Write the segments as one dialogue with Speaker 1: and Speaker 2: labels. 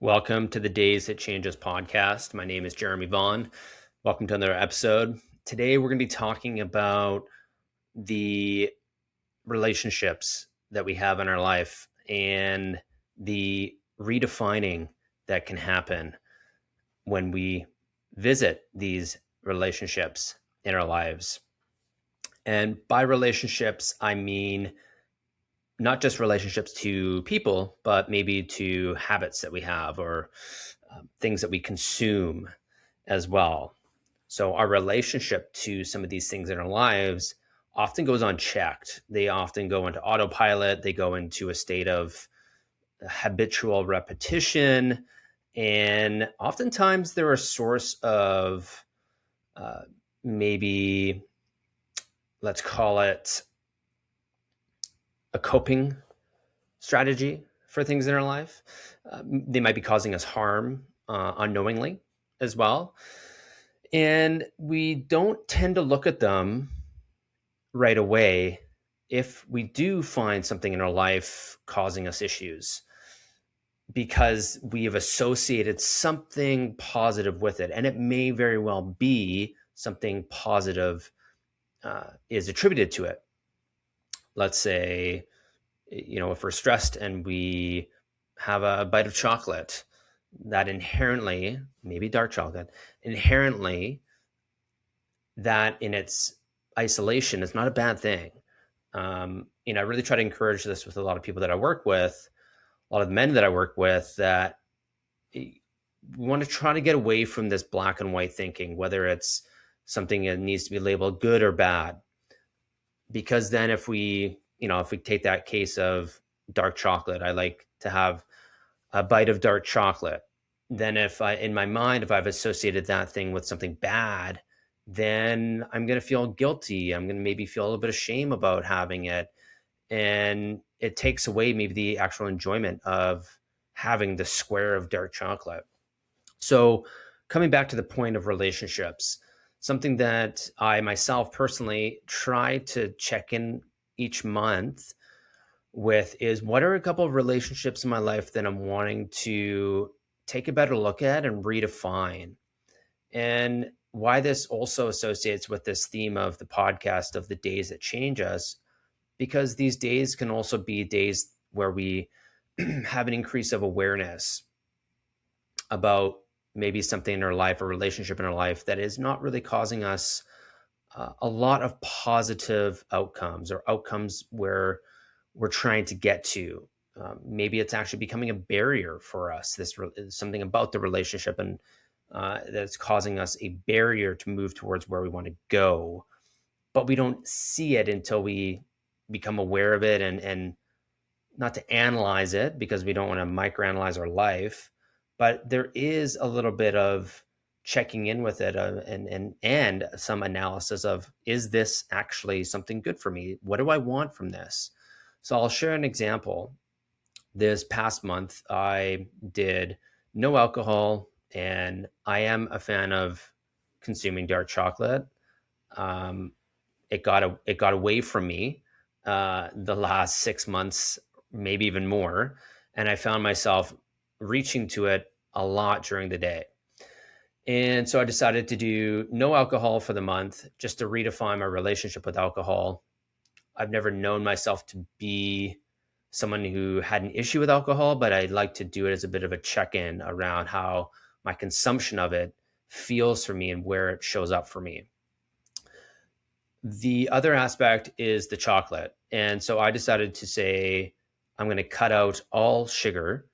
Speaker 1: Welcome to the Days That Change Us podcast. My name is Jeremy Vaughn. Welcome to another episode. Today, we're going to be talking about the relationships that we have in our life and the redefining that can happen when we visit these relationships in our lives. And by relationships, I mean not just relationships to people, but maybe to habits that we have or things that we consume as well. So our relationship to some of these things in our lives often goes unchecked. They often go into autopilot. They go into a state of habitual repetition. And oftentimes they're a source of uh, maybe, let's call it a coping strategy for things in our life. They might be causing us harm unknowingly as well. And we don't tend to look at them right away if we do find something in our life causing us issues because we have associated something positive with it. And it may very well be something positive is attributed to it. Let's say, if we're stressed and we have a bite of chocolate, that inherently, maybe dark chocolate, inherently, that in its isolation is not a bad thing. I really try to encourage this with a lot of people that I work with, a lot of the men that I work with, that we want to try to get away from this black and white thinking, whether it's something that needs to be labeled good or bad. Because then if we take that case of dark chocolate, I like to have a bite of dark chocolate. Then if I've associated that thing with something bad, then I'm going to feel guilty. I'm going to maybe feel a little bit of shame about having it. And it takes away maybe the actual enjoyment of having the square of dark chocolate. So coming back to the point of relationships, something that I myself personally try to check in each month with is, what are a couple of relationships in my life that I'm wanting to take a better look at and redefine? And why this also associates with this theme of the podcast of the days that change us, because these days can also be days where we have an increase of awareness about maybe something in our life, a relationship in our life that is not really causing us a lot of positive outcomes, or outcomes where we're trying to get to. Maybe it's actually becoming a barrier for us. Something about the relationship, and that's causing us a barrier to move towards where we want to go, but we don't see it until we become aware of it, and not to analyze it because we don't want to microanalyze our life, but there is a little bit of checking in with it, and some analysis of, is this actually something good for me? What do I want from this? So I'll share an example. This past month, I did no alcohol, and I am a fan of consuming dark chocolate. Um, it got away from me the last 6 months, maybe even more, and I found myself reaching to it a lot during the day. And so I decided to do no alcohol for the month, just to redefine my relationship with alcohol. I've never known myself to be someone who had an issue with alcohol, but I'd like to do it as a bit of a check-in around how my consumption of it feels for me and where it shows up for me. The other aspect is the chocolate. And so I decided to say, I'm going to cut out all sugar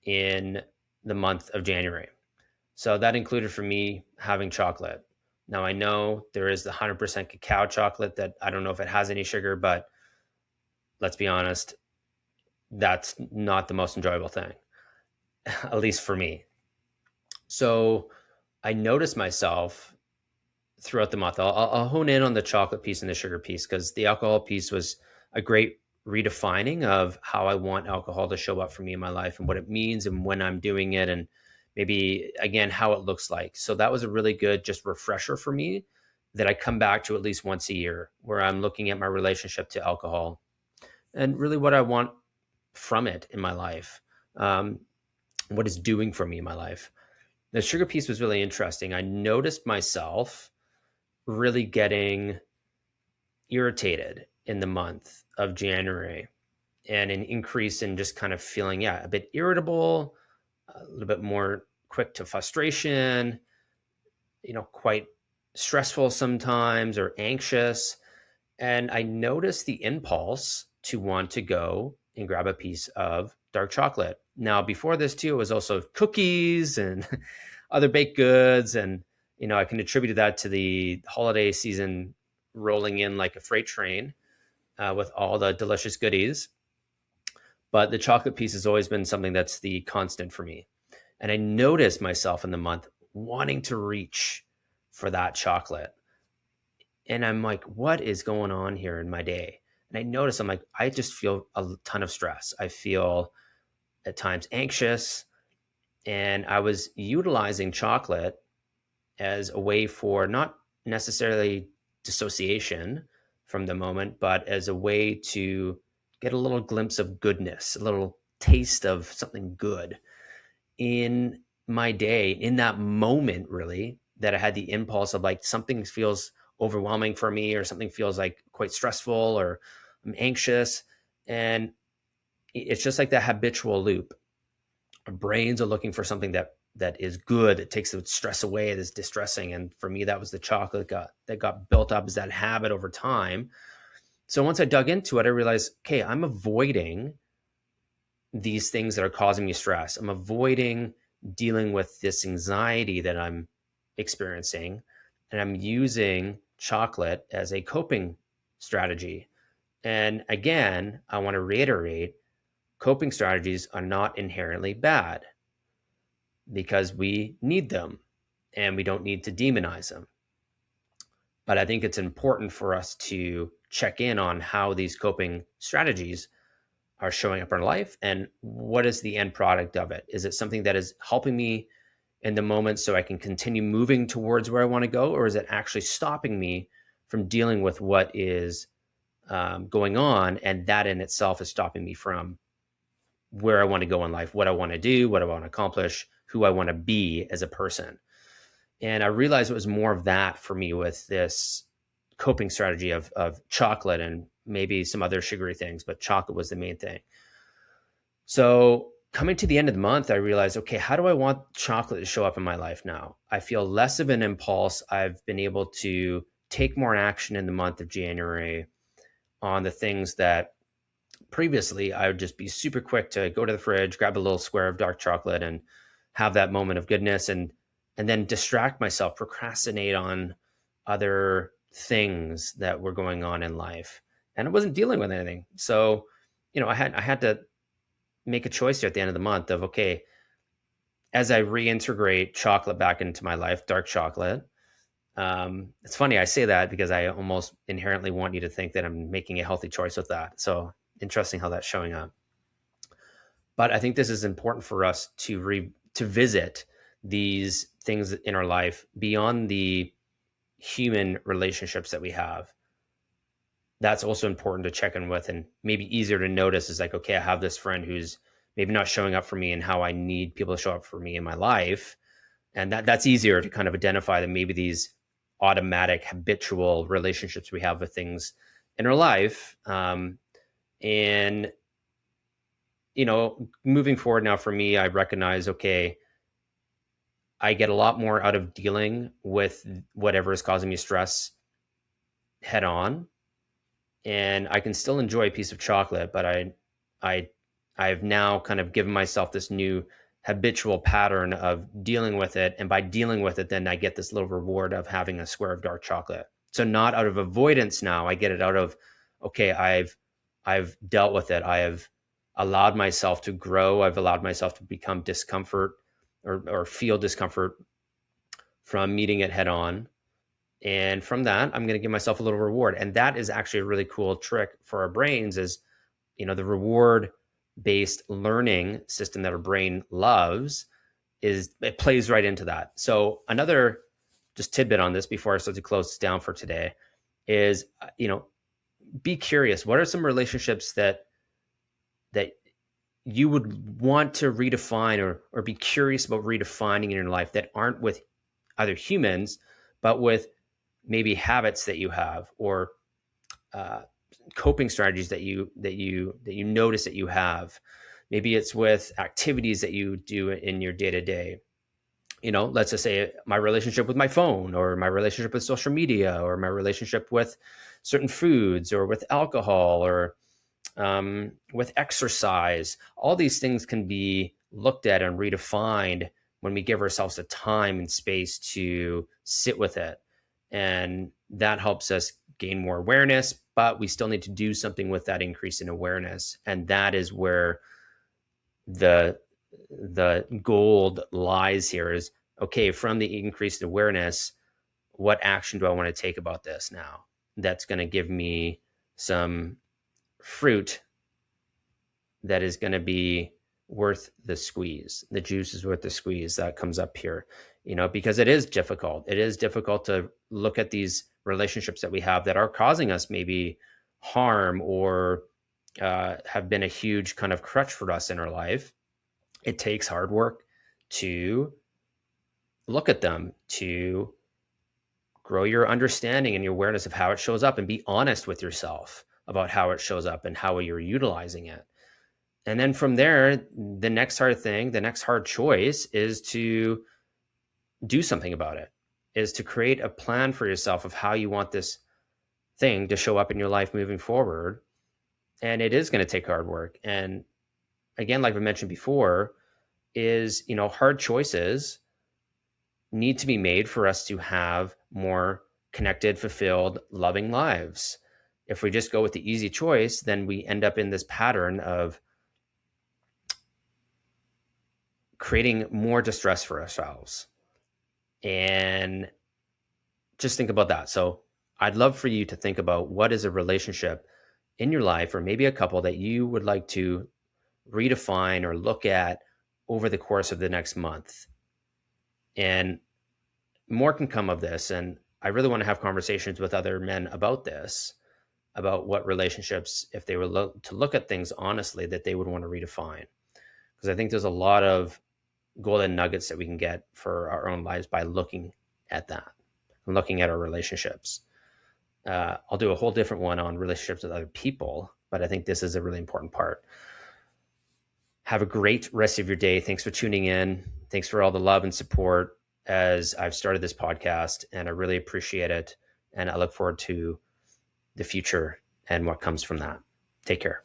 Speaker 1: in the month of January. So that included for me having chocolate. Now I know there is the 100% cacao chocolate that I don't know if it has any sugar, but let's be honest, that's not the most enjoyable thing, at least for me. So I noticed myself throughout the month. I'll hone in on the chocolate piece and the sugar piece, because the alcohol piece was a great redefining of how I want alcohol to show up for me in my life, and what it means, and when I'm doing it, and maybe again how it looks like. So that was a really good just refresher for me that I come back to at least once a year, where I'm looking at my relationship to alcohol and really what I want from it in my life. what it's doing for me in my life. The sugar piece was really interesting. I noticed myself really getting irritated in the month of January, and an increase in just kind of feeling, yeah, a bit irritable, a little bit more quick to frustration, quite stressful sometimes or anxious. And I noticed the impulse to want to go and grab a piece of dark chocolate. Now, before this, too, it was also cookies and other baked goods. And, I can attribute that to the holiday season rolling in like a freight train with all the delicious goodies. But the chocolate piece has always been something that's the constant for me. And I noticed myself in the month wanting to reach for that chocolate. And I'm like, what is going on here in my day? And I notice I'm like, I just feel a ton of stress. I feel at times anxious. And I was utilizing chocolate as a way for not necessarily dissociation from the moment, but as a way to get a little glimpse of goodness, a little taste of something good in my day, in that moment, really, that I had the impulse of like something feels overwhelming for me, or something feels like quite stressful, or I'm anxious. And it's just like that habitual loop. Our brains are looking for something that is good, that takes the stress away, that's distressing. And for me, that was the chocolate that got built up as that habit over time. So once I dug into it, I realized, okay, I'm avoiding these things that are causing me stress. I'm avoiding dealing with this anxiety that I'm experiencing, and I'm using chocolate as a coping strategy. And again, I want to reiterate, coping strategies are not inherently bad, because we need them and we don't need to demonize them. But I think it's important for us to check in on how these coping strategies are showing up in our life, and what is the end product of it. Is it something that is helping me in the moment so I can continue moving towards where I want to go, or is it actually stopping me from dealing with what is going on, and that in itself is stopping me from where I want to go in life, what I want to do, what I want to accomplish, who I want to be as a person. And I realized it was more of that for me with this coping strategy of chocolate and maybe some other sugary things, but chocolate was the main thing. So coming to the end of the month, I realized, okay, how do I want chocolate to show up in my life now? I feel less of an impulse. I've been able to take more action in the month of January on the things that previously I would just be super quick to go to the fridge, grab a little square of dark chocolate and have that moment of goodness, and then distract myself, procrastinate on other things that were going on in life. And I wasn't dealing with anything. So, I had to make a choice here at the end of the month of, okay, as I reintegrate chocolate back into my life, dark chocolate. It's funny I say that because I almost inherently want you to think that I'm making a healthy choice with that. So interesting how that's showing up. But I think this is important for us to visit these things in our life beyond the human relationships that we have. That's also important to check in with, and maybe easier to notice is like, okay, I have this friend who's maybe not showing up for me and how I need people to show up for me in my life. And that's easier to kind of identify than maybe these automatic habitual relationships we have with things in our life. And moving forward now for me, I recognize, okay, I get a lot more out of dealing with whatever is causing me stress head on, and I can still enjoy a piece of chocolate, but I've now kind of given myself this new habitual pattern of dealing with it. And by dealing with it, then I get this little reward of having a square of dark chocolate. So not out of avoidance now, I get it out of, okay, I've dealt with it. I have allowed myself to grow. I've allowed myself to become discomfort or feel discomfort from meeting it head on. And from that, I'm going to give myself a little reward. And that is actually a really cool trick for our brains is, the reward based learning system that our brain loves it plays right into that. So another just tidbit on this before I start to close this down for today is, be curious. What are some relationships that you would want to redefine or be curious about redefining in your life that aren't with other humans, but with maybe habits that you have, or uh, coping strategies that you notice that you have. Maybe it's with activities that you do in your day to day. Let's just say my relationship with my phone, or my relationship with social media, or my relationship with certain foods, or with alcohol, or with exercise. All these things can be looked at and redefined when we give ourselves the time and space to sit with it. And that helps us gain more awareness, but we still need to do something with that increase in awareness. And that is where the gold lies here is, okay, from the increased awareness, what action do I want to take about this now that's going to give me some fruit that is going to be worth the squeeze. The juice is worth the squeeze. That comes up here, because it is difficult. It is difficult to look at these relationships that we have that are causing us maybe harm, or have been a huge kind of crutch for us in our life. It takes hard work to look at them, to grow your understanding and your awareness of how it shows up, and be honest with yourself about how it shows up and how you're utilizing it. And then from there, the next hard choice is to do something about it, is to create a plan for yourself of how you want this thing to show up in your life moving forward. And it is going to take hard work. And again, like I mentioned before, is, hard choices need to be made for us to have more connected, fulfilled, loving lives. If we just go with the easy choice, then we end up in this pattern of creating more distress for ourselves. And just think about that. So I'd love for you to think about, what is a relationship in your life, or maybe a couple, that you would like to redefine or look at over the course of the next month. And more can come of this. And I really want to have conversations with other men about this, about what relationships, if they were to look at things honestly, that they would want to redefine. Because I think there's a lot of golden nuggets that we can get for our own lives by looking at that and looking at our relationships. I'll do a whole different one on relationships with other people, but I think this is a really important part. Have a great rest of your day. Thanks for tuning in. Thanks for all the love and support as I've started this podcast, and I really appreciate it. And I look forward to the future and what comes from that. Take care.